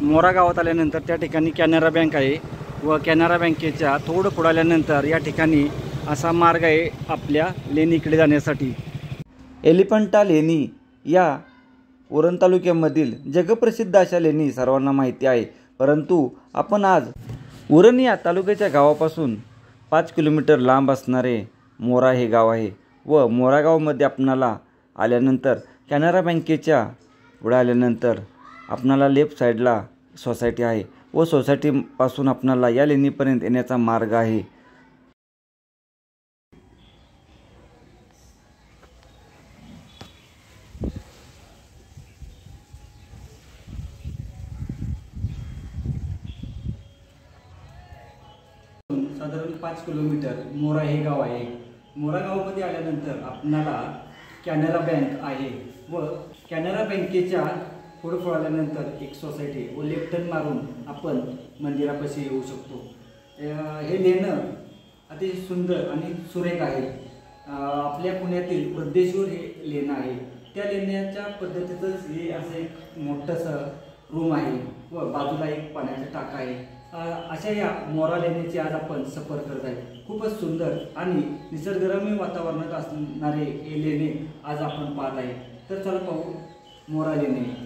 मोरा गावात आल्यानंतर त्या ठिकाणी कॅनरा बँक आहे व कॅनरा बँकेच्या थोडं पुढे आल्यानंतर या ठिकाणी असा मार्ग आहे आपल्या लेणीकडे जाण्यासाठी। एलिफंटा लेणी या उरण तालुक्यामधील जगप्रसिद्ध अशा लेणी सर्वांना माहिती आहे, परंतु आपण आज उरण या तालुक्याच्या गावापासून 5 किलोमीटर लांब असणारे मोरा हे गाव आहे व मोरा गावामध्ये आपणाला आल्यानंतर कॅनरा बँकेच्या पुढे आल्यानंतर आपणाला लेफ्ट साईडला सोसायटी आहे व सोसायटीपासून आपणाला या लेणीपर्यंत येण्याचा मार्ग आहे। साधारण 5 किलोमीटर मोरा हे गाव आहे। मोरा गावामध्ये आल्यानंतर आपणाला कॅनरा बँक आहे व कॅनरा बँकेच्या पुढे आल्यानंतर एक सोसायटी व लेफ्ट टर्न मारून आपण मंदिरापाशी येऊ शकतो। हे लेणं अतिशय सुंदर आणि सुरेख आहे। आपल्या पुण्यातील वृद्धेश्वर हे लेणं आहे, त्या लेण्याच्या पद्धतीचंच हे असं एक मोठंसं रूम आहे व बाजूला एक पाण्याचा टाका आहे। अशा या मोरा लेण्याची आज आपण सफर करत आहे। खूपच सुंदर आणि निसर्गरम्य वातावरणात असणारे हे लेणे आज आपण पाहत आहे। तर चला पाहू मोरा लेणे।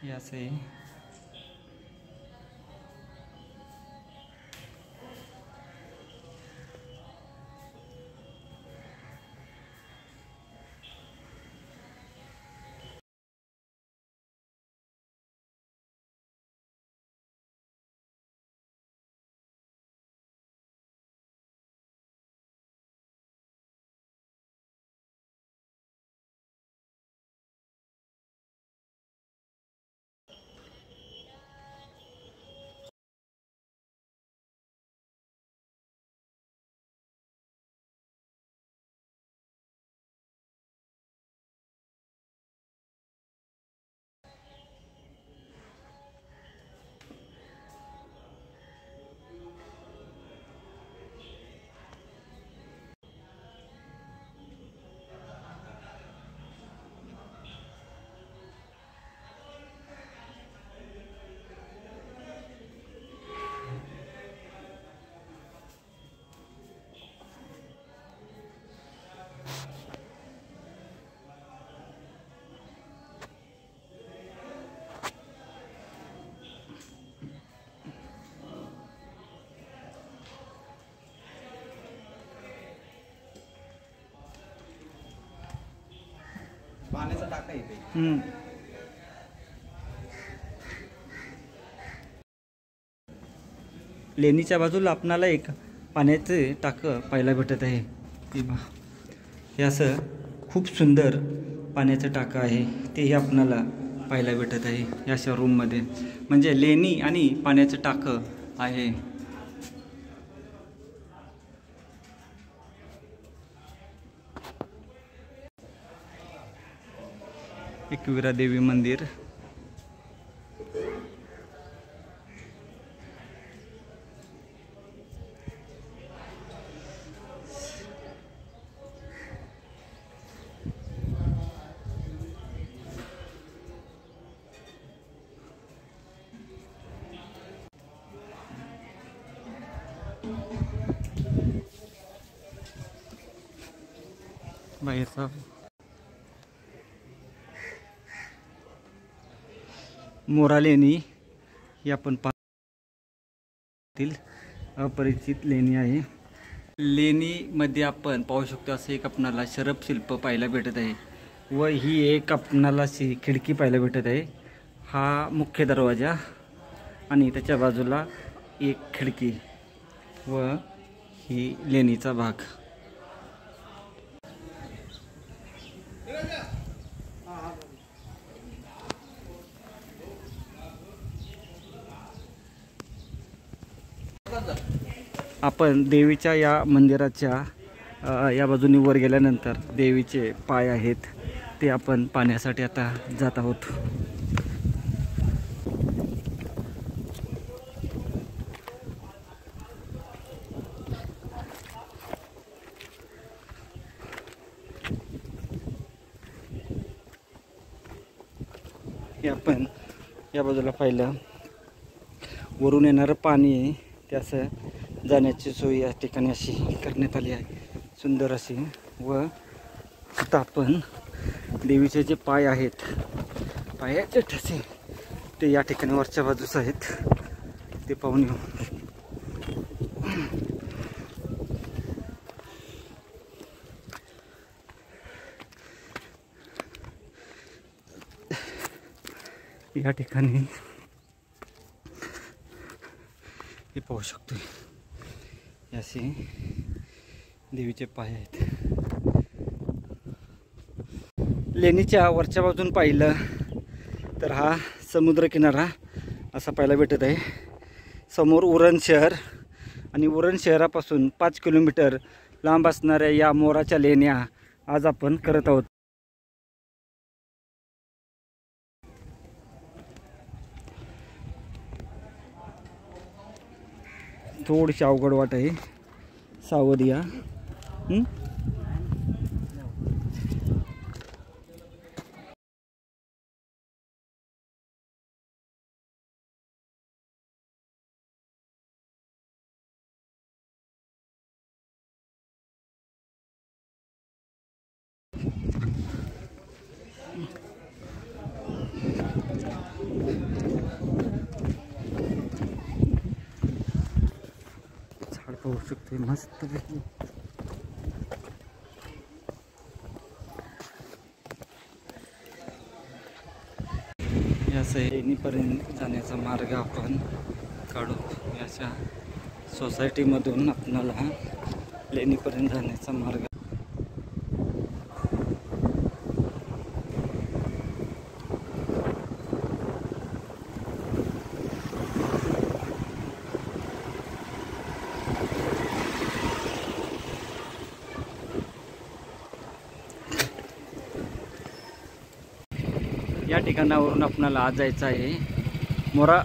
असे पाण्याचा टाका इथे। लेणीच्या बाजूला आपणाला एक पाण्याचे टाकं पाहायला भेटत आहे। हे असं खूप सुंदर पाण्याचं टाकं आहे तेही आपणाला पाहायला भेटत आहे या अशा रूममध्ये. म्हणजे लेणी आणि पाण्याचं टाकं आहे. एकविरा देवी मंदिर. बाहेरचा मोरा लेणी ही आपण पाहतील अपरिचित लेणी आहे. लेणीमध्ये आपण पाहू शकतो असं एक आपणाला शरभ शिल्प पाहायला भेटत आहे व ही एक आपणाला अशी खिडकी पाहायला भेटत आहे. हा मुख्य दरवाजा आणि त्याच्या बाजूला एक खिडकी व ही लेणीचा भाग. आपण देवीच्या या मंदिराच्या या बाजूने वर गेल्यानंतर देवीचे पाय आहेत ते आपण पाहण्यासाठी आता जात आहोत. हे आपण या बाजूला पाहिलं वरून येणारं पाणी आहे ते असं जाण्याची सोय या ठिकाणी अशी करण्यात आली आहे सुंदर अशी. व आता आपण देवीचे जे पाय आहेत पायाचे ठसे ते या ठिकाणी वरच्या बाजूस आहेत ते पाहून येऊ. या ठिकाणी हे पाहू शकतो असे देवीचे पाय आहेत. लेणीच्या वरच्या बाजून पाहिलं तर हा समुद्रकिनारा असा पाहायला भेटत आहे. समोर उरण शहर आणि उरण शहरापासून 5 किलोमीटर लांब असणाऱ्या या मोराच्या लेण्या आज आपण करत आहोत. थोडीशी अवघड वाट आहे सावध या. झाड पाहू शकते मस्त पैकी. या लेणीपर्यंत जाण्याचा मार्ग आपण काढू. याच्या सोसायटीमधून आपणाला लेणीपर्यंत जाण्याचा मार्ग. या ठिकाणावरून आपणाला आज जायचं आहे मोरा